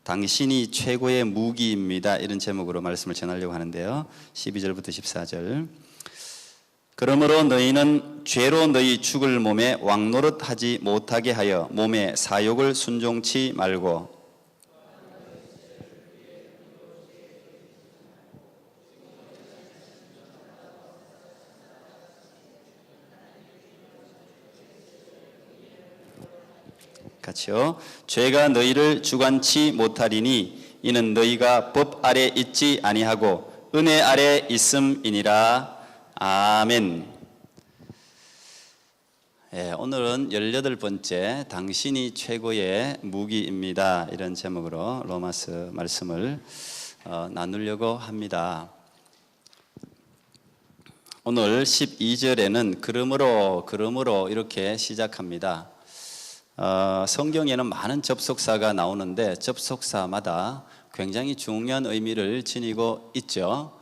당신이 최고의 무기입니다. 이런 제목으로 말씀을 전하려고 하는데요. 12절부터 14절. 그러므로 너희는 죄로 너희 죽을 몸에 왕노릇하지 못하게 하여 몸의 사욕을 순종치 말고 같이요. 죄가 너희를 주관치 못하리니 이는 너희가 법 아래 있지 아니하고 은혜 아래 있음이니라. 아멘. 오늘은 18번째 당신이 최고의 무기입니다. 이런 제목으로 로마서 말씀을 나누려고 합니다. 오늘 12절에는 그러므로 이렇게 시작합니다. 성경에는 많은 접속사가 나오는데 접속사마다 굉장히 중요한 의미를 지니고 있죠.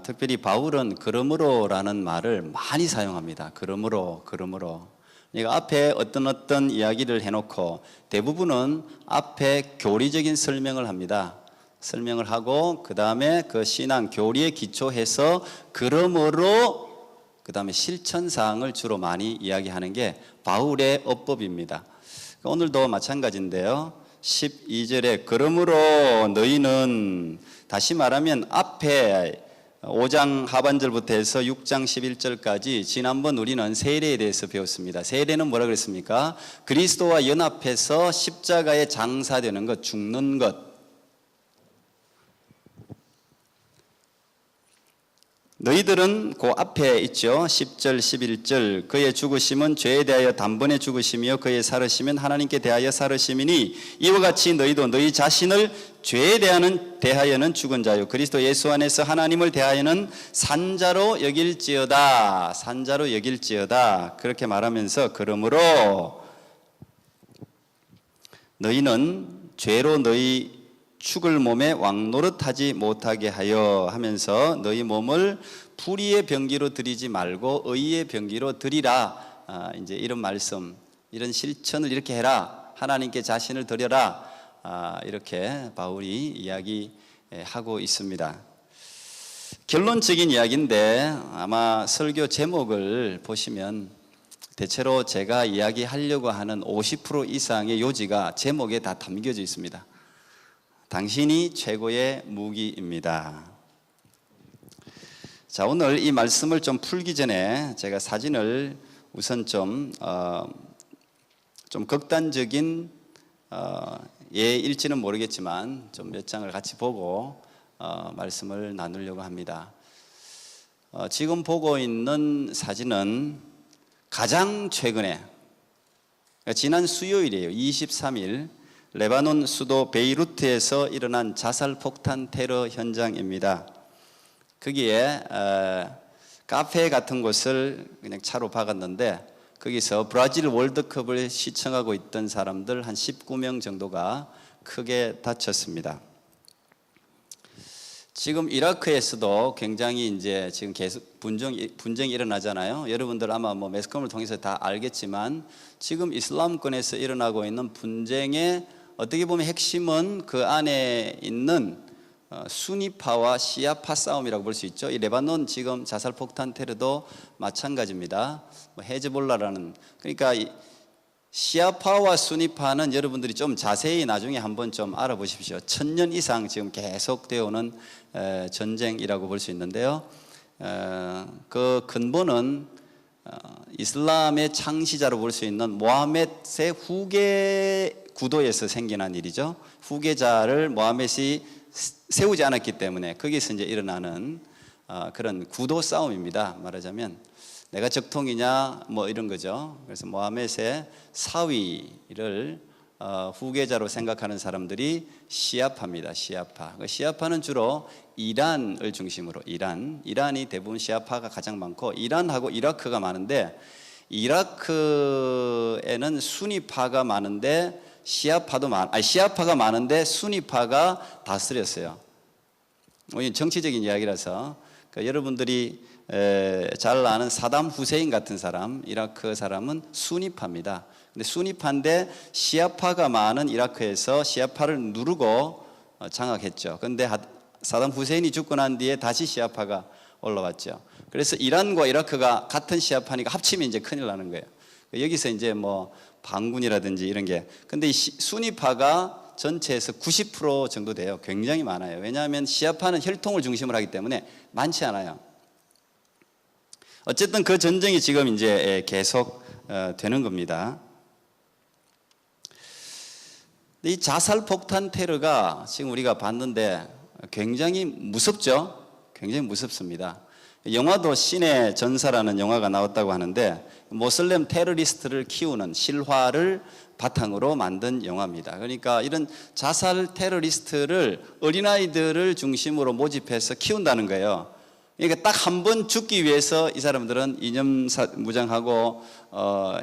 특별히 바울은 그러므로라는 말을 많이 사용합니다. 그러므로. 그러니까 앞에 어떤 이야기를 해놓고 대부분은 앞에 교리적인 설명을 합니다. 설명을 하고 그 다음에 그 신앙 교리에 기초해서 그러므로 그 다음에 실천사항을 주로 많이 이야기하는 게 바울의 어법입니다. 오늘도 마찬가지인데요. 12절에 그러므로 너희는, 다시 말하면 앞에 5장 하반절부터 해서 6장 11절까지 지난번 우리는 세례에 대해서 배웠습니다. 세례는 뭐라 그랬습니까? 그리스도와 연합해서 십자가에 장사되는 것, 죽는 것. 너희들은 그 앞에 있죠. 10절 11절 그의 죽으심은 죄에 대하여 단번에 죽으심이요 그의 살으심은 하나님께 대하여 살으심이니 이와 같이 너희도 너희 자신을 죄에 대하여는 죽은 자요 그리스도 예수 안에서 하나님을 대하여는 산자로 여길지어다. 그렇게 말하면서 그러므로 너희는 죄로 너희 죽을 몸에 왕노릇하지 못하게 하여 하면서 너희 몸을 불의의 병기로 드리지 말고 의의 병기로 드리라. 이제 이런 말씀, 이런 실천을 이렇게 해라. 하나님께 자신을 드려라. 이렇게 바울이 이야기하고 있습니다. 결론적인 이야기인데 아마 설교 제목을 보시면 대체로 제가 이야기하려고 하는 50% 이상의 요지가 제목에 다 담겨져 있습니다. 당신이 최고의 무기입니다. 자, 오늘 이 말씀을 좀 풀기 전에 제가 사진을 우선 좀 극단적인 예일지는 모르겠지만 좀 몇 장을 같이 보고 말씀을 나누려고 합니다. 지금 보고 있는 사진은 가장 최근에 지난 수요일이에요. 23일 레바논 수도 베이루트에서 일어난 자살 폭탄 테러 현장입니다. 거기에 카페 같은 곳을 그냥 차로 박았는데 거기서 브라질 월드컵을 시청하고 있던 사람들 한 19명 정도가 크게 다쳤습니다. 지금 이라크에서도 굉장히 이제 지금 계속 분쟁이 일어나잖아요. 여러분들 아마 매스컴을 통해서 다 알겠지만 지금 이슬람권에서 일어나고 있는 분쟁의 어떻게 보면 핵심은 그 안에 있는 수니파와 시아파 싸움이라고 볼 수 있죠. 이 레바논 지금 자살 폭탄 테러도 마찬가지입니다. 헤즈볼라라는, 그러니까 이 시아파와 수니파는 여러분들이 좀 자세히 나중에 한번 좀 알아보십시오. 1000년 이상 지금 계속되어 오는 전쟁이라고 볼 수 있는데요. 그 근본은 이슬람의 창시자로 볼 수 있는 모하메드의 후계 구도에서 생겨난 일이죠. 후계자를 모하메드이 세우지 않았기 때문에 거기서 이제 일어나는 그런 구도 싸움입니다. 말하자면 내가 적통이냐 이런 거죠. 그래서 모하메드의 사위를 후계자로 생각하는 사람들이 시아파입니다. 시아파는 주로 이란을 중심으로 이란이 대부분 시아파가 가장 많고 이란하고 이라크가 많은데 이라크에는 수니파가 많은데 시아파가 많은데 수니파가 다스렸어요. 정치적인 이야기라서 여러분들이 잘 아는 사담 후세인 같은 사람, 이라크 사람은 수니파입니다. 근데 수니파인데 시아파가 많은 이라크에서 시아파를 누르고 장악했죠. 그런데 사담 후세인이 죽고 난 뒤에 다시 시아파가 올라왔죠. 그래서 이란과 이라크가 같은 시아파니까 합치면 이제 큰일 나는 거예요. 여기서 이제 뭐 반군이라든지 이런 게, 근데 이 수니파가 전체에서 90% 정도 돼요. 굉장히 많아요. 왜냐하면 시아파는 혈통을 중심으로 하기 때문에 많지 않아요. 어쨌든 그 전쟁이 지금 이제 계속 되는 겁니다. 이 자살 폭탄 테러가 지금 우리가 봤는데 굉장히 무섭죠. 굉장히 무섭습니다. 영화도 신의 전사라는 영화가 나왔다고 하는데 모슬렘 테러리스트를 키우는 실화를 바탕으로 만든 영화입니다. 그러니까 이런 자살 테러리스트를 어린아이들을 중심으로 모집해서 키운다는 거예요. 그러니까 딱 한 번 죽기 위해서 이 사람들은 이념 무장하고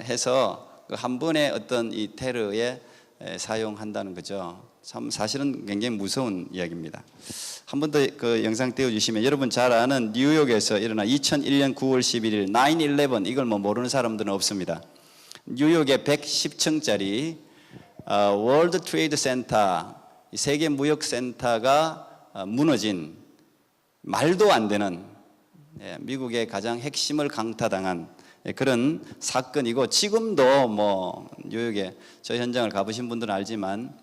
해서 그 한 번의 어떤 이 테러에 사용한다는 거죠. 참 사실은 굉장히 무서운 이야기입니다. 한 번 더 그 영상 띄워주시면 여러분 잘 아는 뉴욕에서 일어난 2001년 9월 11일 9/11, 이걸 뭐 모르는 사람들은 없습니다. 뉴욕의 110층짜리 월드 트레이드 센터, 세계 무역 센터가 무너진 말도 안 되는 미국의 가장 핵심을 강타당한 그런 사건이고, 지금도 뭐 뉴욕에 저 현장을 가보신 분들은 알지만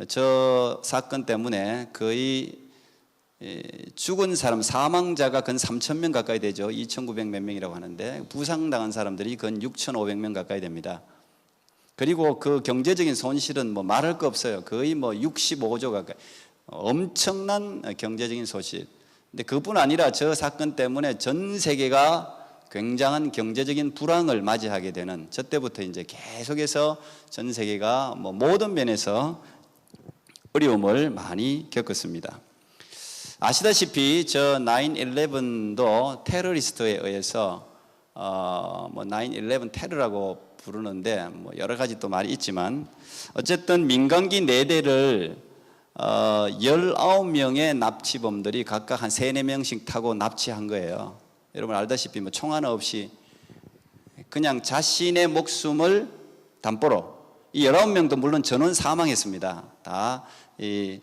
저 사건 때문에 거의 죽은 사람, 사망자가 근 3,000명 가까이 되죠. 2,900 몇 명이라고 하는데 부상당한 사람들이 근 6,500명 가까이 됩니다. 그리고 그 경제적인 손실은 뭐 말할 거 없어요. 거의 뭐 65조 가까이, 엄청난 경제적인 손실. 근데 그뿐 아니라 저 사건 때문에 전 세계가 굉장한 경제적인 불황을 맞이하게 되는, 저 때부터 이제 계속해서 전 세계가 뭐 모든 면에서 어려움을 많이 겪었습니다. 아시다시피 저 9/11도 테러리스트에 의해서 뭐 9/11 테러라고 부르는데 뭐 여러 가지 또 말이 있지만 어쨌든 민간기 4대를 19명의 납치범들이 각각 한 3, 4명씩 타고 납치한 거예요. 여러분 알다시피 뭐 총 하나 없이 그냥 자신의 목숨을 담보로, 이 19명도 물론 전원 사망했습니다. 다 이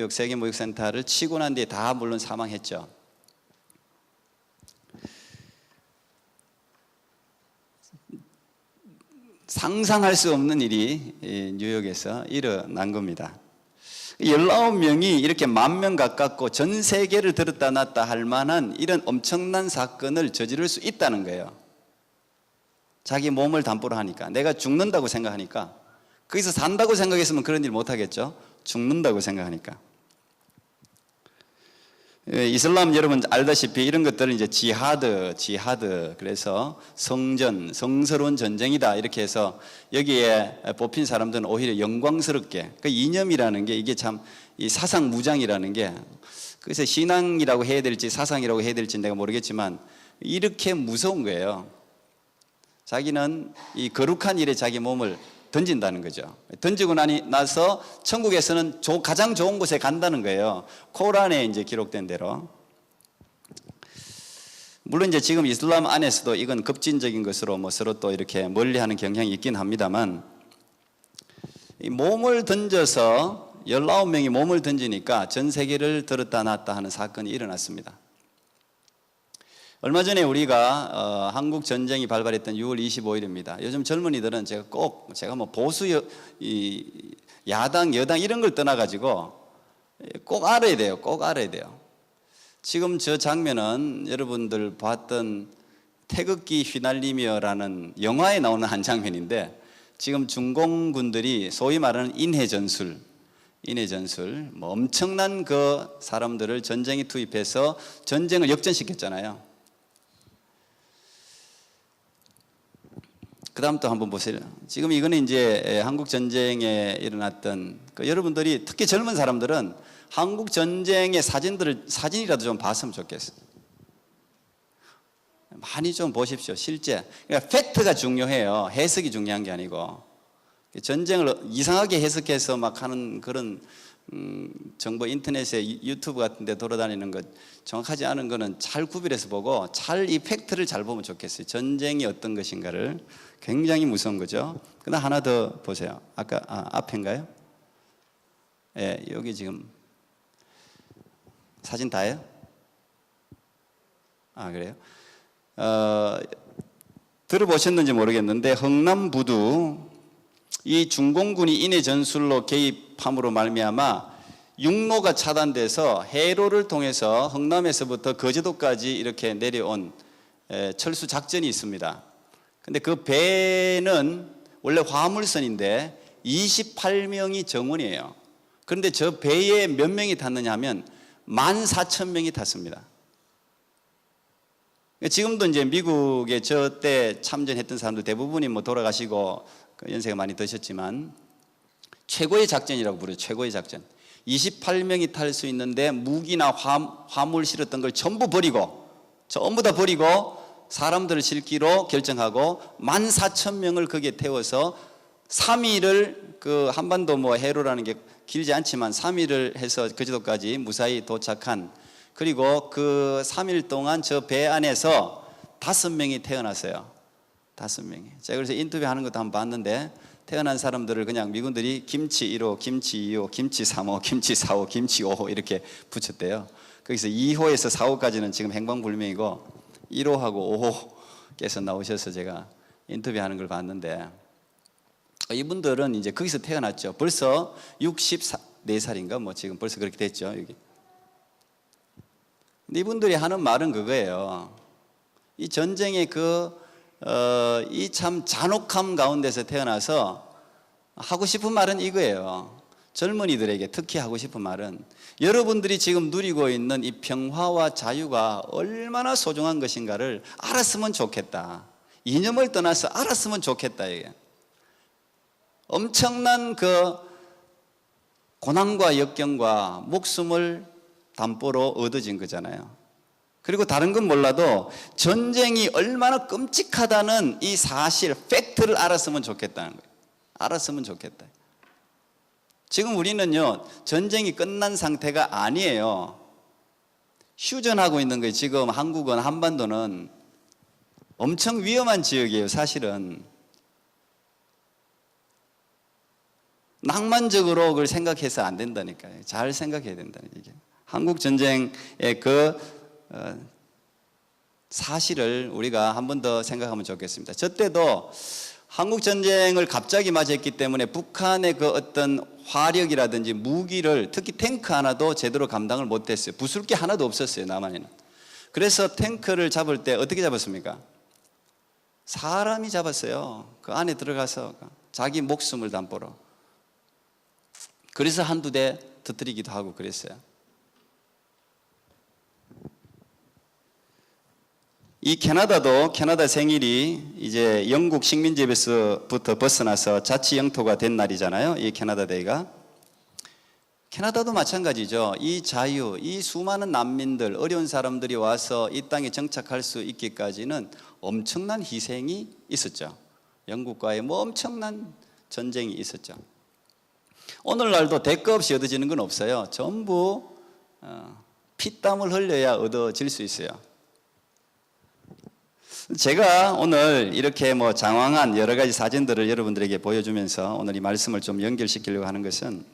세계 무역센터를 치고 난 뒤에 다 물론 사망했죠. 상상할 수 없는 일이 뉴욕에서 일어난 겁니다. 19명이 이렇게 10,000명 가깝고 전 세계를 들었다 놨다 할 만한 이런 엄청난 사건을 저지를 수 있다는 거예요. 자기 몸을 담보로 하니까, 내가 죽는다고 생각하니까, 거기서 산다고 생각했으면 그런 일 못하겠죠. 죽는다고 생각하니까. 이슬람 여러분 알다시피 이런 것들은 이제 지하드, 그래서 성전, 성스러운 전쟁이다 이렇게 해서 여기에 뽑힌 사람들은 오히려 영광스럽게, 그 이념이라는 게 이게 참 이 사상 무장이라는 게, 그래서 신앙이라고 해야 될지 사상이라고 해야 될지 내가 모르겠지만 이렇게 무서운 거예요. 자기는 이 거룩한 일에 자기 몸을 던진다는 거죠. 던지고 나서 천국에서는 가장 좋은 곳에 간다는 거예요. 코란에 이제 기록된 대로. 물론 이제 지금 이슬람 안에서도 이건 급진적인 것으로 뭐 서로 또 이렇게 멀리하는 경향이 있긴 합니다만, 이 몸을 던져서 19명이 몸을 던지니까 전 세계를 들었다 놨다 하는 사건이 일어났습니다. 얼마 전에 우리가 한국 전쟁이 발발했던 6월 25일입니다. 요즘 젊은이들은 제가 뭐 보수 야당 여당 이런 걸 떠나가지고 꼭 알아야 돼요. 꼭 알아야 돼요. 지금 저 장면은 여러분들 봤던 태극기 휘날리며라는 영화에 나오는 한 장면인데, 지금 중공군들이 소위 말하는 인해전술, 뭐 엄청난 그 사람들을 전쟁에 투입해서 전쟁을 역전시켰잖아요. 그 다음 또 한번 보세요. 지금 이거는 이제 한국 전쟁에 일어났던 여러분들이, 특히 젊은 사람들은 한국 전쟁의 사진이라도 좀 봤으면 좋겠어요. 많이 좀 보십시오. 실제 그러니까 팩트가 중요해요. 해석이 중요한 게 아니고 전쟁을 이상하게 해석해서 막 하는 그런 정보 인터넷에 유튜브 같은 데 돌아다니는 것 정확하지 않은 거는 잘 구별해서 보고 잘 이 팩트를 잘 보면 좋겠어요. 전쟁이 어떤 것인가를. 굉장히 무서운 거죠. 그다음 하나 더 보세요. 아까 앞인가요? 예, 여기 지금 사진 다예요? 그래요? 들어보셨는지 모르겠는데 흥남부두 이 중공군이 인해 전술로 개입함으로 말미암아 육로가 차단돼서 해로를 통해서 흥남에서부터 거제도까지 이렇게 내려온 철수 작전이 있습니다. 근데 그 배는 원래 화물선인데 28명이 정원이에요. 그런데 저 배에 몇 명이 탔느냐 하면 14,000명이 탔습니다. 지금도 이제 미국에 저 때 참전했던 사람들 대부분이 뭐 돌아가시고 연세가 많이 드셨지만 최고의 작전이라고 부르죠. 최고의 작전. 28명이 탈 수 있는데 무기나 화물 실었던 걸 전부 다 버리고 사람들을 실기로 결정하고 14,000명을 거기에 태워서 3일을 그 한반도 뭐 해로라는 게 길지 않지만 3일을 해서 거제도까지 무사히 도착한, 그리고 그 3일 동안 저 배 안에서 5명이 태어났어요. 5명이. 제가 그래서 인터뷰하는 것도 한번 봤는데 태어난 사람들을 그냥 미군들이 김치 1호, 김치 2호, 김치 3호, 김치 4호, 김치 5호 이렇게 붙였대요. 거기서 2호에서 4호까지는 지금 행방불명이고 1호하고 5호께서 나오셔서 제가 인터뷰하는 걸 봤는데 이분들은 이제 거기서 태어났죠. 벌써 64살인가 뭐 지금 벌써 그렇게 됐죠. 여기. 근데 이분들이 하는 말은 그거예요. 이 전쟁의 이 참 잔혹함 가운데서 태어나서 하고 싶은 말은 이거예요. 젊은이들에게 특히 하고 싶은 말은 여러분들이 지금 누리고 있는 이 평화와 자유가 얼마나 소중한 것인가를 알았으면 좋겠다. 이념을 떠나서 알았으면 좋겠다. 이게 엄청난 그 고난과 역경과 목숨을 담보로 얻어진 거잖아요. 그리고 다른 건 몰라도 전쟁이 얼마나 끔찍하다는 이 사실, 팩트를 알았으면 좋겠다는 거예요. 알았으면 좋겠다. 지금 우리는요, 전쟁이 끝난 상태가 아니에요. 휴전하고 있는 거예요. 지금 한국은, 한반도는 엄청 위험한 지역이에요, 사실은. 낭만적으로 그걸 생각해서 안 된다니까요. 잘 생각해야 된다는 얘기예요. 한국 전쟁의 사실을 우리가 한 번 더 생각하면 좋겠습니다. 저 때도 한국 전쟁을 갑자기 맞이했기 때문에 북한의 그 어떤 화력이라든지 무기를, 특히 탱크 하나도 제대로 감당을 못했어요. 부술 게 하나도 없었어요, 남한에는. 그래서 탱크를 잡을 때 어떻게 잡았습니까? 사람이 잡았어요. 그 안에 들어가서 자기 목숨을 담보로. 그래서 한두 대 터뜨리기도 하고 그랬어요. 이 캐나다 생일이 이제 영국 식민지에서부터 벗어나서 자치 영토가 된 날이잖아요. 이 캐나다 데이가. 캐나다도 마찬가지죠. 이 자유, 이 수많은 난민들, 어려운 사람들이 와서 이 땅에 정착할 수 있기까지는 엄청난 희생이 있었죠. 영국과의 뭐 엄청난 전쟁이 있었죠. 오늘날도 대가 없이 얻어지는 건 없어요. 전부 피땀을 흘려야 얻어질 수 있어요. 제가 오늘 이렇게 뭐 장황한 여러 가지 사진들을 여러분들에게 보여주면서 오늘 이 말씀을 좀 연결시키려고 하는 것은,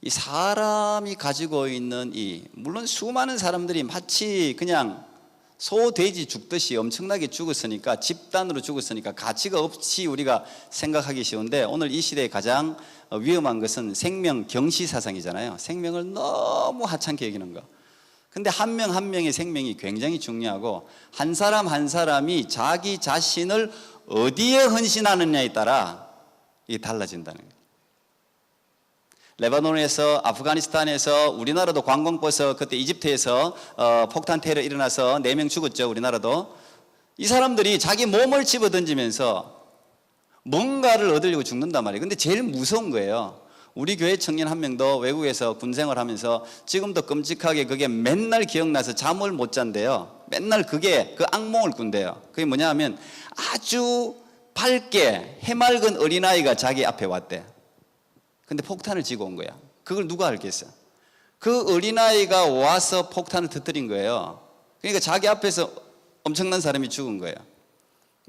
이 사람이 가지고 있는 물론 수많은 사람들이 마치 그냥 소, 돼지 죽듯이 엄청나게 죽었으니까, 집단으로 죽었으니까 가치가 없이 우리가 생각하기 쉬운데, 오늘 이 시대에 가장 위험한 것은 생명 경시 사상이잖아요. 생명을 너무 하찮게 여기는 거. 근데 한 명 한 명의 생명이 굉장히 중요하고, 한 사람 한 사람이 자기 자신을 어디에 헌신하느냐에 따라 이게 달라진다는 거예요. 레바논에서, 아프가니스탄에서, 우리나라도 관광버스 그때 이집트에서 폭탄 테러 일어나서 4명 죽었죠. 우리나라도. 이 사람들이 자기 몸을 집어던지면서 뭔가를 얻으려고 죽는단 말이에요. 근데 제일 무서운 거예요. 우리 교회 청년 한 명도 외국에서 군생활하면서 지금도 끔찍하게 그게 맨날 기억나서 잠을 못 잔대요. 맨날 그게 그 악몽을 꾼대요. 그게 뭐냐 하면 아주 밝게 해맑은 어린아이가 자기 앞에 왔대. 근데 폭탄을 쥐고 온 거야. 그걸 누가 알겠어? 그 어린아이가 와서 폭탄을 터뜨린 거예요. 그러니까 자기 앞에서 엄청난 사람이 죽은 거예요.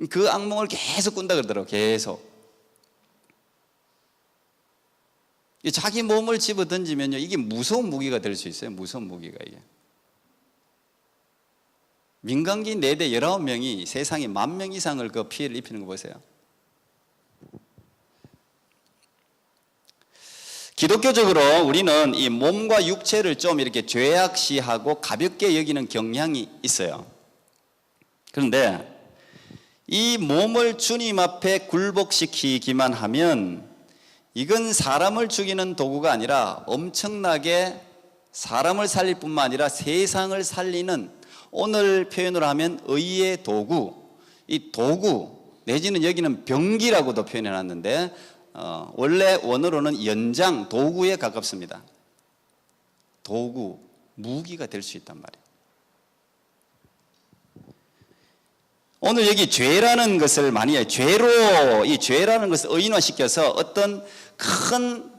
그 악몽을 계속 꾼다 그러더라고. 계속. 자기 몸을 집어 던지면요, 이게 무서운 무기가 될 수 있어요. 무서운 무기가 이게. 민간기 4대 19명이 세상에 10,000명 이상을 그 피해를 입히는 거 보세요. 기독교적으로 우리는 이 몸과 육체를 좀 이렇게 죄악시하고 가볍게 여기는 경향이 있어요. 그런데 이 몸을 주님 앞에 굴복시키기만 하면 이건 사람을 죽이는 도구가 아니라 엄청나게 사람을 살릴 뿐만 아니라 세상을 살리는, 오늘 표현으로 하면 의의 도구, 이 도구 내지는 여기는 병기라고도 표현해 놨는데 원래 원어로는 연장, 도구에 가깝습니다. 도구, 무기가 될 수 있단 말이에요. 오늘 여기 죄라는 것을 많이 해요. 죄로, 이 죄라는 것을 의인화시켜서 어떤 큰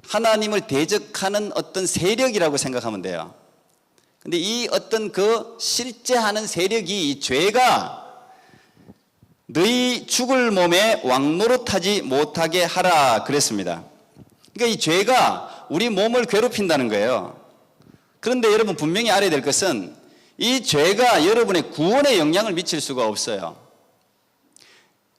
하나님을 대적하는 어떤 세력이라고 생각하면 돼요. 근데 이 어떤 그 실제 하는 세력이, 이 죄가 너희 죽을 몸에 왕노릇하지 못하게 하라 그랬습니다. 그러니까 이 죄가 우리 몸을 괴롭힌다는 거예요. 그런데 여러분 분명히 알아야 될 것은 이 죄가 여러분의 구원에 영향을 미칠 수가 없어요.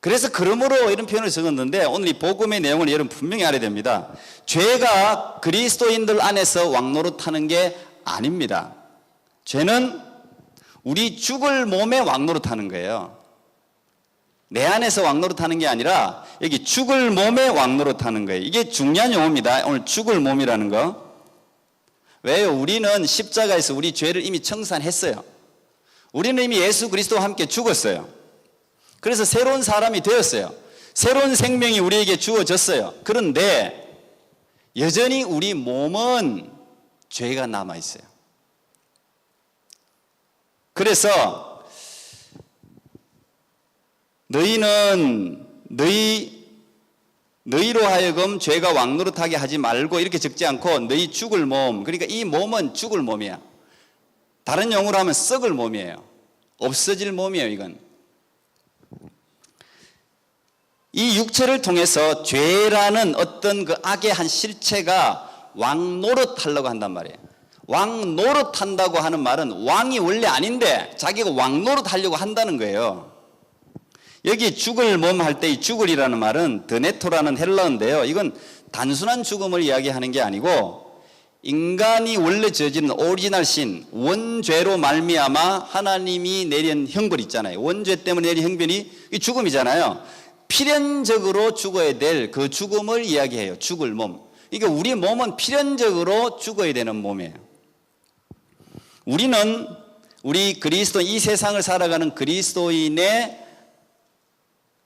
그래서 그러므로 이런 표현을 적었는데 오늘 이 복음의 내용을 여러분 분명히 알아야 됩니다. 죄가 그리스도인들 안에서 왕노릇하는 게 아닙니다. 죄는 우리 죽을 몸에 왕노릇하는 거예요. 내 안에서 왕노릇하는 게 아니라 여기 죽을 몸에 왕노릇하는 거예요. 이게 중요한 용어입니다. 오늘 죽을 몸이라는 거. 왜요? 우리는 십자가에서 우리 죄를 이미 청산했어요. 우리는 이미 예수 그리스도와 함께 죽었어요. 그래서 새로운 사람이 되었어요. 새로운 생명이 우리에게 주어졌어요. 그런데 여전히 우리 몸은 죄가 남아있어요. 그래서 너희는 너희로 하여금 죄가 왕노릇하게 하지 말고 이렇게 적지 않고 너희 죽을 몸, 그러니까 이 몸은 죽을 몸이야. 다른 용어로 하면 썩을 몸이에요. 없어질 몸이에요. 이건 이 육체를 통해서 죄라는 어떤 그 악의 한 실체가 왕노릇하려고 한단 말이에요. 왕노릇한다고 하는 말은 왕이 원래 아닌데 자기가 왕노릇하려고 한다는 거예요. 여기 죽을 몸 할 때 이 죽을이라는 말은 드네토라는 헬라어인데요. 이건 단순한 죽음을 이야기하는 게 아니고 인간이 원래 저지른 오리지널 신, 원죄로 말미암아 하나님이 내린 형벌 있잖아요. 원죄 때문에 내린 형벌이 죽음이잖아요. 필연적으로 죽어야 될 그 죽음을 이야기해요. 죽을 몸. 그러니까 우리 몸은 필연적으로 죽어야 되는 몸이에요. 우리 그리스도인, 이 세상을 살아가는 그리스도인의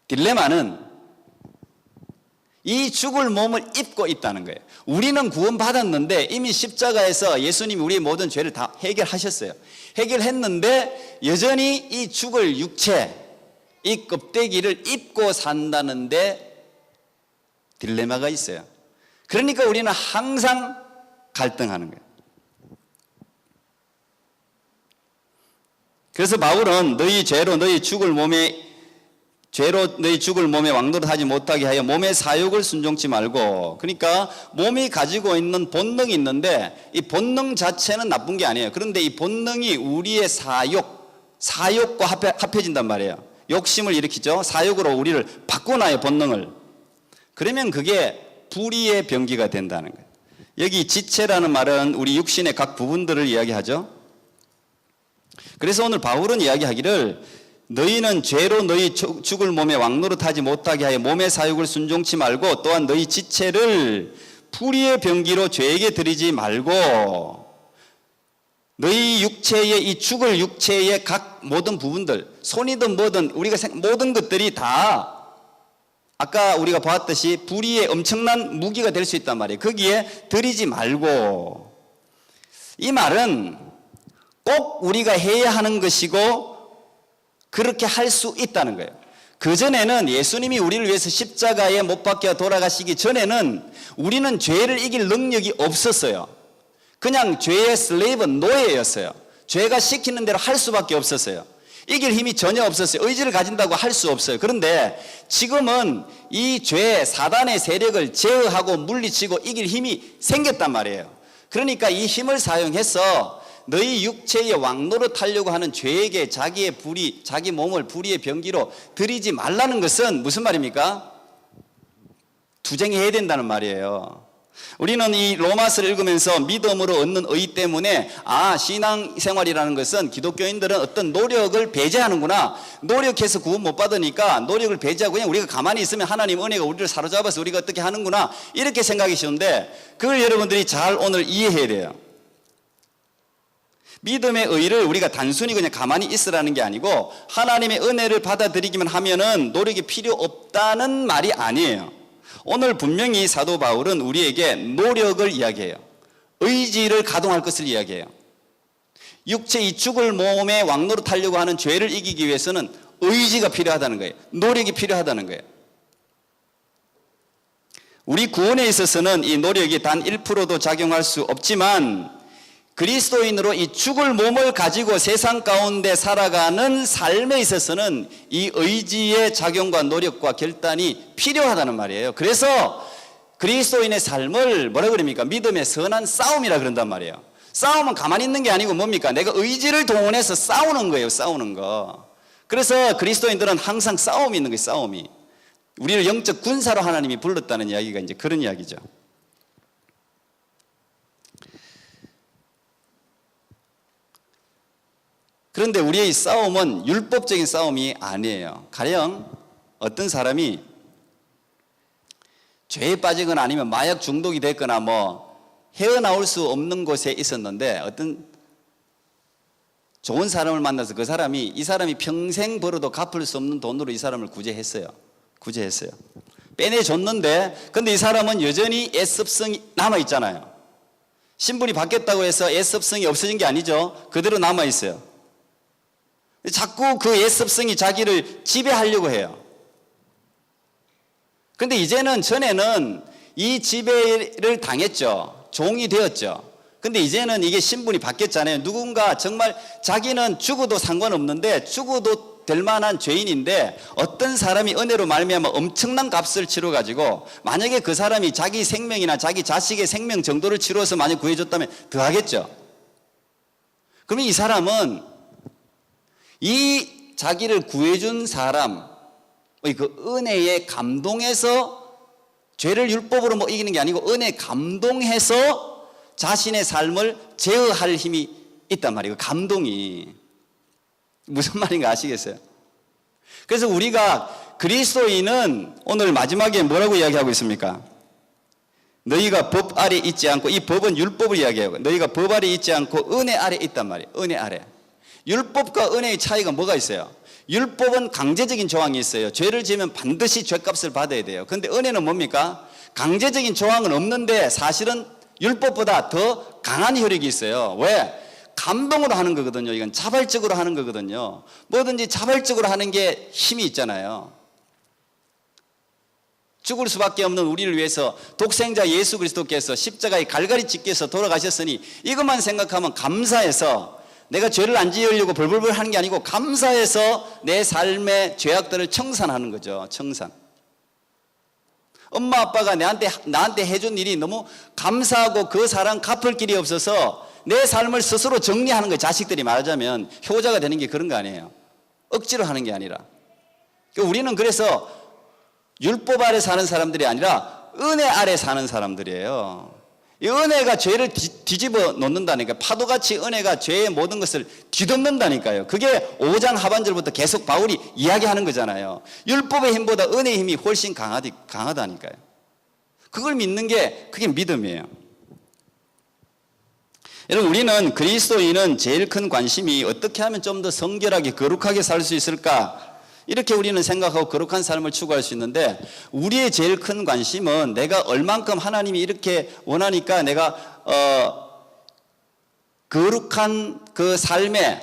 딜레마는 이 죽을 몸을 입고 있다는 거예요. 우리는 구원받았는데 이미 십자가에서 예수님이 우리의 모든 죄를 다 해결하셨어요. 해결했는데 여전히 이 죽을 육체, 이 껍데기를 입고 산다는데 딜레마가 있어요. 그러니까 우리는 항상 갈등하는 거예요. 그래서 바울은 너희 죽을 몸에 왕노릇하지 못하게 하여 몸의 사욕을 순종치 말고, 그러니까 몸이 가지고 있는 본능이 있는데 이 본능 자체는 나쁜 게 아니에요. 그런데 이 본능이 우리의 사욕과 합해진단 말이에요. 욕심을 일으키죠. 사욕으로 우리를 바꿔놔요, 본능을. 그러면 그게 불의의 병기가 된다는 거예요. 여기 지체라는 말은 우리 육신의 각 부분들을 이야기하죠. 그래서 오늘 바울은 이야기하기를 너희는 죄로 너희 죽을 몸에 왕노릇하지 못하게 하여 몸의 사욕을 순종치 말고 또한 너희 지체를 불의의 병기로 죄에게 드리지 말고, 너희 육체의 이 죽을 육체의 각 모든 부분들, 손이든 뭐든 우리가 모든 것들이 다 아까 우리가 봤듯이 불의의 엄청난 무기가 될 수 있단 말이에요. 거기에 드리지 말고. 이 말은 꼭 우리가 해야 하는 것이고 그렇게 할 수 있다는 거예요. 그전에는 예수님이 우리를 위해서 십자가에 못 박혀 돌아가시기 전에는 우리는 죄를 이길 능력이 없었어요. 그냥 죄의 슬레이브, 노예였어요. 죄가 시키는 대로 할 수밖에 없었어요. 이길 힘이 전혀 없었어요. 의지를 가진다고 할 수 없어요. 그런데 지금은 이 죄, 사단의 세력을 제어하고 물리치고 이길 힘이 생겼단 말이에요. 그러니까 이 힘을 사용해서 너희 육체의 왕노릇 하려고 하는 죄에게 자기의 불의, 자기 몸을 불의의 병기로 들이지 말라는 것은 무슨 말입니까? 투쟁해야 된다는 말이에요. 우리는 이 로마서를 읽으면서 믿음으로 얻는 의 때문에 신앙생활이라는 것은 기독교인들은 어떤 노력을 배제하는구나. 노력해서 구원 못 받으니까 노력을 배제하고 그냥 우리가 가만히 있으면 하나님 은혜가 우리를 사로잡아서 우리가 어떻게 하는구나 이렇게 생각이 쉬운데 그걸 여러분들이 잘 오늘 이해해야 돼요. 믿음의 의를 우리가 단순히 그냥 가만히 있으라는 게 아니고 하나님의 은혜를 받아들이기만 하면은 노력이 필요 없다는 말이 아니에요. 오늘 분명히 사도 바울은 우리에게 노력을 이야기해요. 의지를 가동할 것을 이야기해요. 육체 이 죽을 몸에 왕노릇 하려고 하는 죄를 이기기 위해서는 의지가 필요하다는 거예요. 노력이 필요하다는 거예요. 우리 구원에 있어서는 이 노력이 단 1%도 작용할 수 없지만 그리스도인으로 이 죽을 몸을 가지고 세상 가운데 살아가는 삶에 있어서는 이 의지의 작용과 노력과 결단이 필요하다는 말이에요. 그래서 그리스도인의 삶을 뭐라 그럽니까? 믿음의 선한 싸움이라 그런단 말이에요. 싸움은 가만히 있는 게 아니고 뭡니까? 내가 의지를 동원해서 싸우는 거예요. 싸우는 거. 그래서 그리스도인들은 항상 싸움이 있는 거예요. 싸움이. 우리를 영적 군사로 하나님이 불렀다는 이야기가 이제 그런 이야기죠. 그런데 우리의 싸움은 율법적인 싸움이 아니에요. 가령 어떤 사람이 죄에 빠지거나 아니면 마약 중독이 됐거나 헤어나올 수 없는 곳에 있었는데 어떤 좋은 사람을 만나서 그 사람이 이 사람이 평생 벌어도 갚을 수 없는 돈으로 이 사람을 구제했어요. 빼내줬는데 근데 이 사람은 여전히 애습성이 남아있잖아요. 신분이 바뀌었다고 해서 애습성이 없어진 게 아니죠. 그대로 남아있어요. 자꾸 그 애습성이 자기를 지배하려고 해요. 근데 이제는 전에는 이 지배를 당했죠. 종이 되었죠. 근데 이제는 이게 신분이 바뀌었잖아요. 누군가 정말 자기는 죽어도 상관없는데 죽어도 될 만한 죄인인데 어떤 사람이 은혜로 말미암아 엄청난 값을 치러 가지고 만약에 그 사람이 자기 생명이나 자기 자식의 생명 정도를 치러서 만약 구해줬다면 더 하겠죠. 그러면 이 사람은 이 자기를 구해준 사람의 그 은혜에 감동해서 죄를 율법으로 이기는 게 아니고 은혜에 감동해서 자신의 삶을 제어할 힘이 있단 말이에요. 감동이. 무슨 말인가 아시겠어요? 그래서 우리가 그리스도인은 오늘 마지막에 뭐라고 이야기하고 있습니까? 너희가 법 아래 있지 않고 이 법은 율법을 이야기하고 너희가 법 아래 있지 않고 은혜 아래 있단 말이에요. 은혜 아래. 율법과 은혜의 차이가 뭐가 있어요? 율법은 강제적인 조항이 있어요. 죄를 지으면 반드시 죄값을 받아야 돼요. 그런데 은혜는 뭡니까? 강제적인 조항은 없는데 사실은 율법보다 더 강한 효력이 있어요. 왜? 감동으로 하는 거거든요. 이건 자발적으로 하는 거거든요. 뭐든지 자발적으로 하는 게 힘이 있잖아요. 죽을 수밖에 없는 우리를 위해서 독생자 예수 그리스도께서 십자가에 갈갈이 찢겨서 돌아가셨으니 이것만 생각하면 감사해서 내가 죄를 안 지으려고 벌벌벌 하는 게 아니고 감사해서 내 삶의 죄악들을 청산하는 거죠. 청산. 엄마 아빠가 나한테 해준 일이 너무 감사하고 그 사랑 갚을 길이 없어서 내 삶을 스스로 정리하는 거예요. 자식들이 말하자면 효자가 되는 게 그런 거 아니에요. 억지로 하는 게 아니라. 우리는 그래서 율법 아래 사는 사람들이 아니라 은혜 아래 사는 사람들이에요. 이 은혜가 죄를 뒤집어 놓는다니까. 파도같이 은혜가 죄의 모든 것을 뒤덮는다니까요. 그게 5장 하반절부터 계속 바울이 이야기하는 거잖아요. 율법의 힘보다 은혜의 힘이 훨씬 강하다니까요. 그걸 믿는 게 그게 믿음이에요. 여러분, 우리는 그리스도인은 제일 큰 관심이 어떻게 하면 좀 더 성결하게 거룩하게 살 수 있을까? 이렇게 우리는 생각하고 거룩한 삶을 추구할 수 있는데 우리의 제일 큰 관심은 내가 얼만큼 하나님이 이렇게 원하니까 내가 거룩한 그 삶의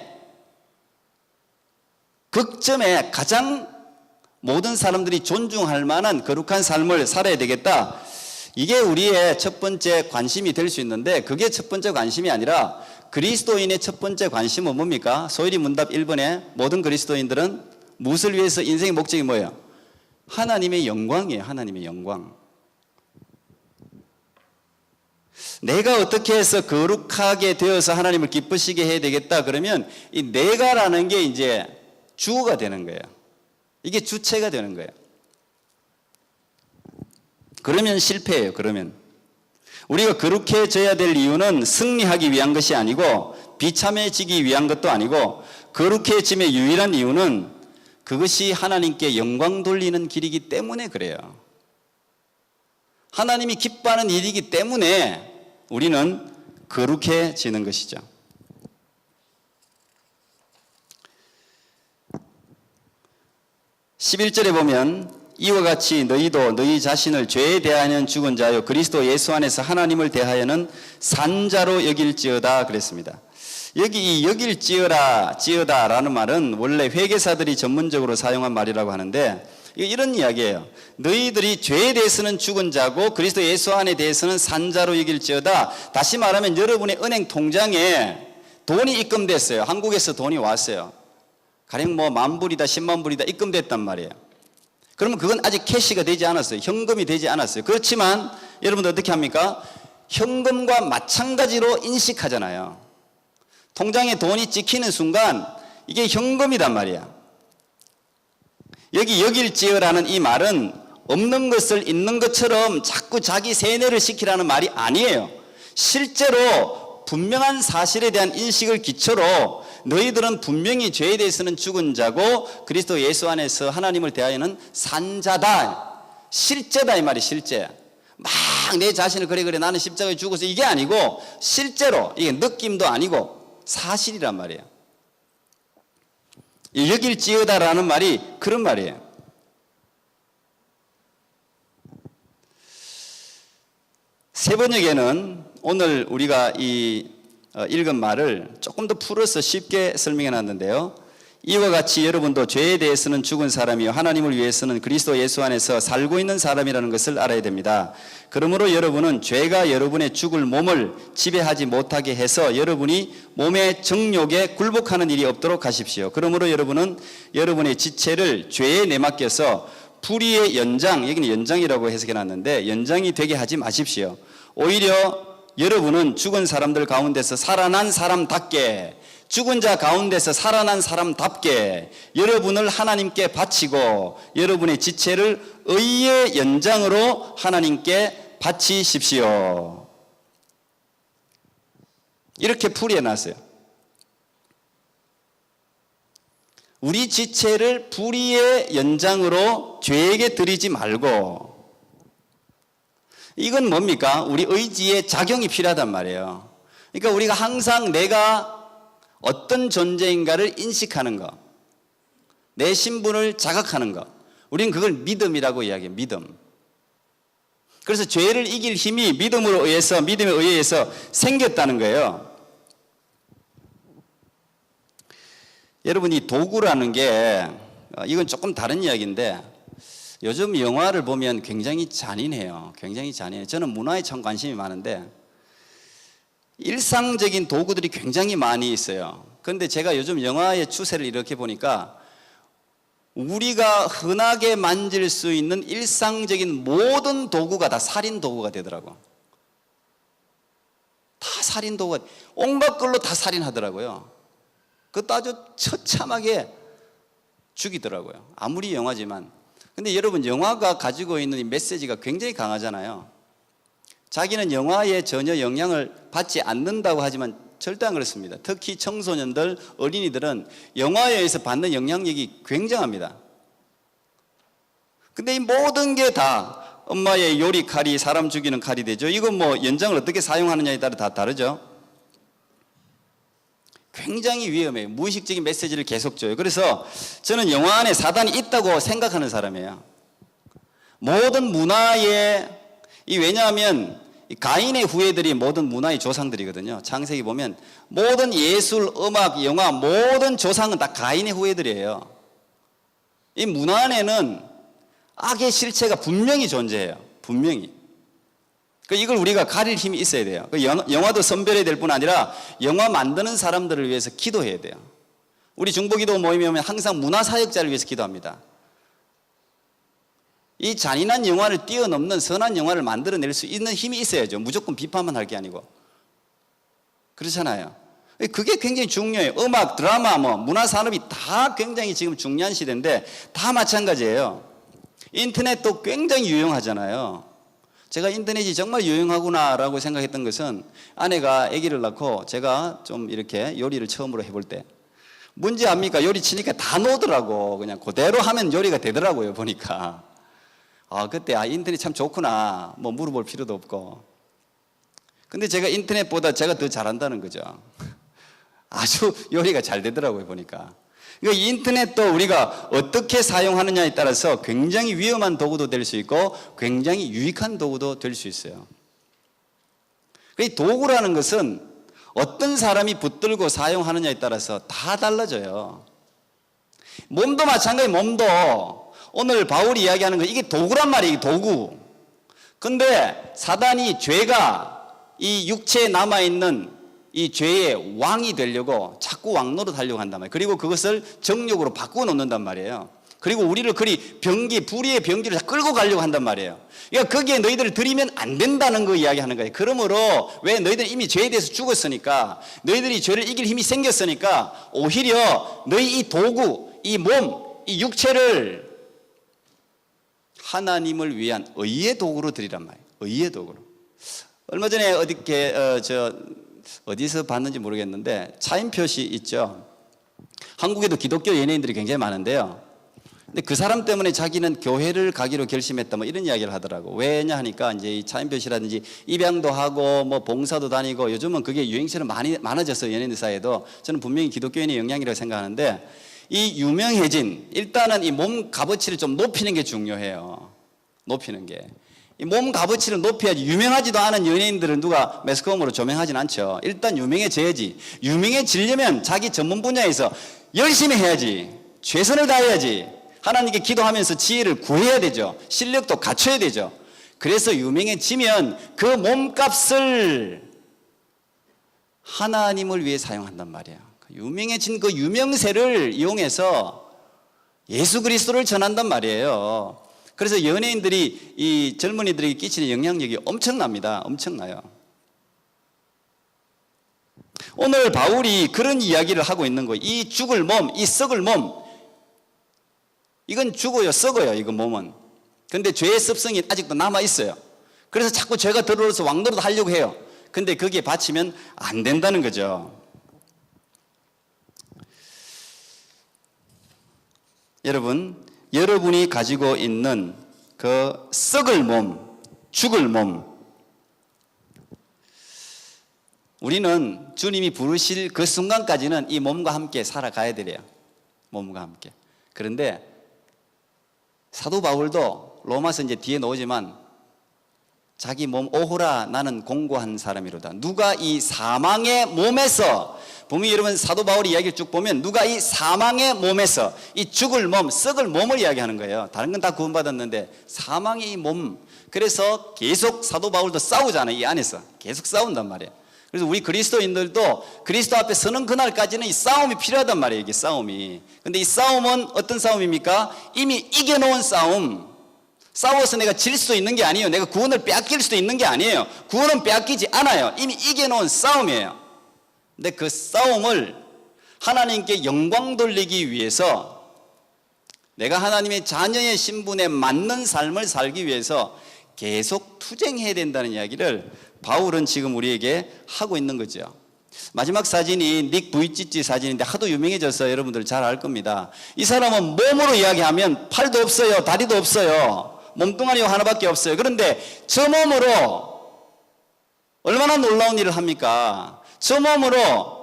극점에 가장 모든 사람들이 존중할 만한 거룩한 삶을 살아야 되겠다. 이게 우리의 첫 번째 관심이 될 수 있는데 그게 첫 번째 관심이 아니라 그리스도인의 첫 번째 관심은 뭡니까? 소일이 문답 1번에 모든 그리스도인들은 무엇을 위해서 인생의 목적이 뭐예요? 하나님의 영광이에요. 하나님의 영광. 내가 어떻게 해서 거룩하게 되어서 하나님을 기쁘시게 해야 되겠다 그러면 이 내가라는 게 이제 주어가 되는 거예요. 이게 주체가 되는 거예요. 그러면 실패해요. 그러면 우리가 거룩해져야 될 이유는 승리하기 위한 것이 아니고 비참해지기 위한 것도 아니고 거룩해짐의 유일한 이유는 그것이 하나님께 영광 돌리는 길이기 때문에 그래요. 하나님이 기뻐하는 일이기 때문에 우리는 거룩해지는 것이죠. 11절에 보면 이와 같이 너희도 너희 자신을 죄에 대하여는 죽은 자요 그리스도 예수 안에서 하나님을 대하여는 산 자로 여길지어다 그랬습니다. 여기 이 여길지어다라는 말은 원래 회계사들이 전문적으로 사용한 말이라고 하는데 이런 이야기예요. 너희들이 죄에 대해서는 죽은 자고 그리스도 예수 안에 대해서는 산 자로 여길지어다. 다시 말하면 여러분의 은행 통장에 돈이 입금됐어요. 한국에서 돈이 왔어요. 가령 뭐 10,000불이다 100,000불이다 입금됐단 말이에요. 그러면 그건 아직 캐시가 되지 않았어요. 현금이 되지 않았어요. 그렇지만 여러분들 어떻게 합니까? 현금과 마찬가지로 인식하잖아요. 통장에 돈이 찍히는 순간 이게 현금이단 말이야. 여기 여길지어라는 이 말은 없는 것을 있는 것처럼 자꾸 자기 세뇌를 시키라는 말이 아니에요. 실제로 분명한 사실에 대한 인식을 기초로 너희들은 분명히 죄에 대해서는 죽은 자고 그리스도 예수 안에서 하나님을 대하여는 산 자다. 실제다 이 말이 실제. 막 내 자신을 그래 나는 십자가에 죽어서 이게 아니고 실제로 이게 느낌도 아니고 사실이란 말이에요. 여길지어다라는 말이 그런 말이에요. 세번역에는 오늘 우리가 이 읽은 말을 조금 더 풀어서 쉽게 설명해 놨는데요. 이와 같이 여러분도 죄에 대해서는 죽은 사람이요 하나님을 위해서는 그리스도 예수 안에서 살고 있는 사람이라는 것을 알아야 됩니다. 그러므로 여러분은 죄가 여러분의 죽을 몸을 지배하지 못하게 해서 여러분이 몸의 정욕에 굴복하는 일이 없도록 하십시오. 그러므로 여러분은 여러분의 지체를 죄에 내맡겨서 불의의 연장, 여기는 연장이라고 해석해 놨는데 연장이 되게 하지 마십시오. 오히려 여러분은 죽은 사람들 가운데서 살아난 사람답게 죽은 자 가운데서 살아난 사람답게 여러분을 하나님께 바치고 여러분의 지체를 의의 연장으로 하나님께 바치십시오. 이렇게 풀이해 놨어요. 우리 지체를 불의의 연장으로 죄에게 드리지 말고 이건 뭡니까? 우리 의지의 작용이 필요하단 말이에요. 그러니까 우리가 항상 내가 어떤 존재인가를 인식하는 것, 내 신분을 자각하는 것, 우리는 그걸 믿음이라고 이야기해요. 믿음. 그래서 죄를 이길 힘이 믿음에 의해서 생겼다는 거예요. 여러분 이 도구라는 게 이건 조금 다른 이야기인데 요즘 영화를 보면 굉장히 잔인해요. 굉장히 잔인해요. 저는 문화에 참 관심이 많은데 일상적인 도구들이 굉장히 많이 있어요. 그런데 제가 요즘 영화의 추세를 이렇게 보니까 우리가 흔하게 만질 수 있는 일상적인 모든 도구가 다 살인 도구가 되더라고. 다 살인 도구가, 온갖 걸로 다 살인하더라고요. 그것도 아주 처참하게 죽이더라고요. 아무리 영화지만. 근데 여러분 영화가 가지고 있는 이 메시지가 굉장히 강하잖아요. 자기는 영화에 전혀 영향을 받지 않는다고 하지만 절대 안 그렇습니다. 특히 청소년들, 어린이들은 영화에 의해서 받는 영향력이 굉장합니다. 근데 이 모든 게 다 엄마의 요리 칼이 사람 죽이는 칼이 되죠. 이건 뭐 연장을 어떻게 사용하느냐에 따라 다 다르죠. 굉장히 위험해요. 무의식적인 메시지를 계속 줘요. 그래서 저는 영화 안에 사단이 있다고 생각하는 사람이에요. 모든 문화에 왜냐하면 가인의 후예들이 모든 문화의 조상들이거든요. 창세기 보면 모든 예술, 음악, 영화 모든 조상은 다 가인의 후예들이에요. 이 문화 안에는 악의 실체가 분명히 존재해요. 분명히. 이걸 우리가 가릴 힘이 있어야 돼요. 영화도 선별해야 될 뿐 아니라 영화 만드는 사람들을 위해서 기도해야 돼요. 우리 중보기도 모임에 오면 항상 문화사역자를 위해서 기도합니다. 이 잔인한 영화를 뛰어넘는 선한 영화를 만들어낼 수 있는 힘이 있어야죠. 무조건 비판만 할 게 아니고. 그렇잖아요. 그게 굉장히 중요해요. 음악, 드라마, 문화산업이 다 굉장히 지금 중요한 시대인데 다 마찬가지예요. 인터넷도 굉장히 유용하잖아요. 제가 인터넷이 정말 유용하구나라고 생각했던 것은 아내가 아기를 낳고 제가 좀 이렇게 요리를 처음으로 해볼 때 뭔지 압니까? 요리 치니까 다 나오더라고. 그냥 그대로 하면 요리가 되더라고요, 보니까. 그때 인터넷 참 좋구나. 물어볼 필요도 없고. 근데 제가 인터넷보다 제가 더 잘한다는 거죠. 아주 요리가 잘 되더라고요, 보니까. 그러니까 인터넷도 우리가 어떻게 사용하느냐에 따라서 굉장히 위험한 도구도 될 수 있고 굉장히 유익한 도구도 될 수 있어요. 이 도구라는 것은 어떤 사람이 붙들고 사용하느냐에 따라서 다 달라져요. 몸도 마찬가지. 몸도 오늘 바울이 이야기하는 거 이게 도구란 말이에요. 이게 도구. 근데 사단이 죄가 이 육체에 남아있는 이 죄의 왕이 되려고 자꾸 왕노릇 하려고 한단 말이에요. 그리고 그것을 정욕으로 바꾸어 놓는단 말이에요. 그리고 우리를 그리 불의의 병기를 다 끌고 가려고 한단 말이에요. 그러니까 거기에 너희들을 들이면 안 된다는 거 이야기하는 거예요. 그러므로 왜 너희들은 이미 죄에 대해서 죽었으니까 너희들이 죄를 이길 힘이 생겼으니까 오히려 너희 이 도구, 이 몸, 이 육체를 하나님을 위한 의의 도구로 드리란 말이에요. 의의 도구로. 얼마 전에 어디서 봤는지 모르겠는데 차인표씨 있죠. 한국에도 기독교 연예인들이 굉장히 많은데요. 근데 그 사람 때문에 자기는 교회를 가기로 결심했다 이런 이야기를 하더라고. 왜냐 하니까 이제 이 차인표씨라든지 입양도 하고 봉사도 다니고 요즘은 그게 유행처럼 많아졌어요. 연예인들 사이에도. 저는 분명히 기독교인의 영향이라고 생각하는데 이 유명해진 일단은 이 몸 값어치를 좀 높이는 게 중요해요. 높이는 게. 이 몸 값어치를 높여야지. 유명하지도 않은 연예인들은 누가 매스컴으로 조명하진 않죠. 일단 유명해져야지. 유명해지려면 자기 전문 분야에서 열심히 해야지. 최선을 다해야지. 하나님께 기도하면서 지혜를 구해야 되죠. 실력도 갖춰야 되죠. 그래서 유명해지면 그 몸값을 하나님을 위해 사용한단 말이에요. 유명해진 그 유명세를 이용해서 예수 그리스도를 전한단 말이에요. 그래서 연예인들이 이 젊은이들에게 끼치는 영향력이 엄청납니다. 엄청나요. 오늘 바울이 그런 이야기를 하고 있는 거예요. 이 죽을 몸, 이 썩을 몸, 이건 죽어요, 썩어요, 이거 몸은. 근데 죄의 습성이 아직도 남아있어요. 그래서 자꾸 죄가 들어오면서 왕노릇 하려고 해요. 근데 거기에 바치면 안 된다는 거죠. 여러분이 가지고 있는 그 썩을 몸, 죽을 몸, 우리는 주님이 부르실 그 순간까지는 이 몸과 함께 살아가야 되래요. 몸과 함께. 그런데 사도 바울도 로마서 이제 뒤에 나오지만 자기 몸 오호라 나는 공고한 사람이로다. 누가 이 사망의 몸에서, 보면 여러분 사도 바울의 이야기를 쭉 보면 누가 이 사망의 몸에서 이 죽을 몸, 썩을 몸을 이야기하는 거예요. 다른 건 다 구원받았는데 사망의 이 몸. 그래서 계속 사도 바울도 싸우잖아요. 이 안에서 계속 싸운단 말이에요. 그래서 우리 그리스도인들도 그리스도 앞에 서는 그날까지는 이 싸움이 필요하단 말이에요. 이게 싸움이. 근데 이 싸움은 어떤 싸움입니까? 이미 이겨놓은 싸움. 싸워서 내가 질 수도 있는 게 아니에요. 내가 구원을 빼앗길 수도 있는 게 아니에요. 구원은 빼앗기지 않아요. 이미 이겨놓은 싸움이에요. 근데 그 싸움을 하나님께 영광 돌리기 위해서 내가 하나님의 자녀의 신분에 맞는 삶을 살기 위해서 계속 투쟁해야 된다는 이야기를 바울은 지금 우리에게 하고 있는 거죠. 마지막 사진이 닉 부이치치 사진인데 하도 유명해져서 여러분들 잘 알 겁니다. 이 사람은 몸으로 이야기하면 팔도 없어요, 다리도 없어요, 몸뚱아리 하나밖에 없어요. 그런데 저 몸으로 얼마나 놀라운 일을 합니까? 저 몸으로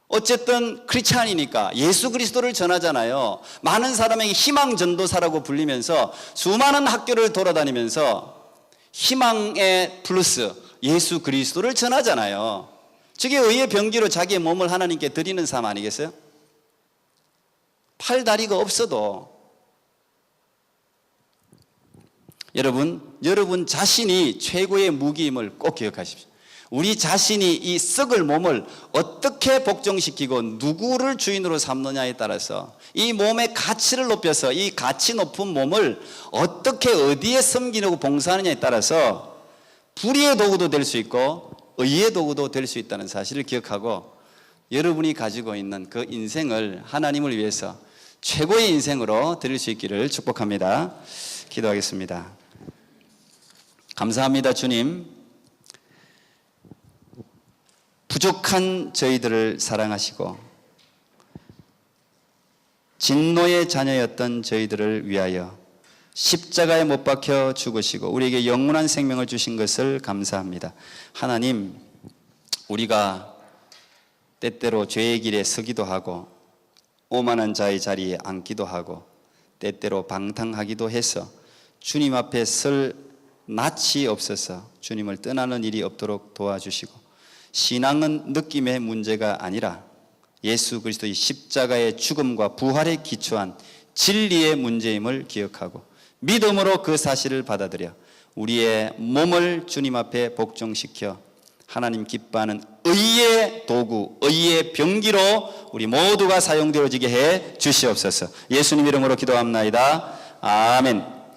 어쨌든 크리스찬이니까 예수 그리스도를 전하잖아요. 많은 사람에게 희망 전도사라고 불리면서 수많은 학교를 돌아다니면서 희망의 플러스 예수 그리스도를 전하잖아요. 저게 의의 병기로 자기의 몸을 하나님께 드리는 삶 아니겠어요? 팔 다리가 없어도 여러분 자신이 최고의 무기임을 꼭 기억하십시오. 우리 자신이 이 썩을 몸을 어떻게 복종시키고 누구를 주인으로 삼느냐에 따라서 이 몸의 가치를 높여서 이 가치 높은 몸을 어떻게 어디에 섬기려고 봉사하느냐에 따라서 불의의 도구도 될 수 있고 의의 도구도 될 수 있다는 사실을 기억하고 여러분이 가지고 있는 그 인생을 하나님을 위해서 최고의 인생으로 드릴 수 있기를 축복합니다. 기도하겠습니다. 감사합니다, 주님. 부족한 저희들을 사랑하시고 진노의 자녀였던 저희들을 위하여 십자가에 못 박혀 죽으시고 우리에게 영원한 생명을 주신 것을 감사합니다. 하나님, 우리가 때때로 죄의 길에 서기도 하고 오만한 자의 자리에 앉기도 하고 때때로 방탕하기도 해서 주님 앞에 설 낯이 없어서 주님을 떠나는 일이 없도록 도와주시고, 신앙은 느낌의 문제가 아니라 예수 그리스도의 십자가의 죽음과 부활에 기초한 진리의 문제임을 기억하고 믿음으로 그 사실을 받아들여 우리의 몸을 주님 앞에 복종시켜 하나님 기뻐하는 의의 도구, 의의 병기로 우리 모두가 사용되어지게 해 주시옵소서. 예수님 이름으로 기도합나이다. 아멘.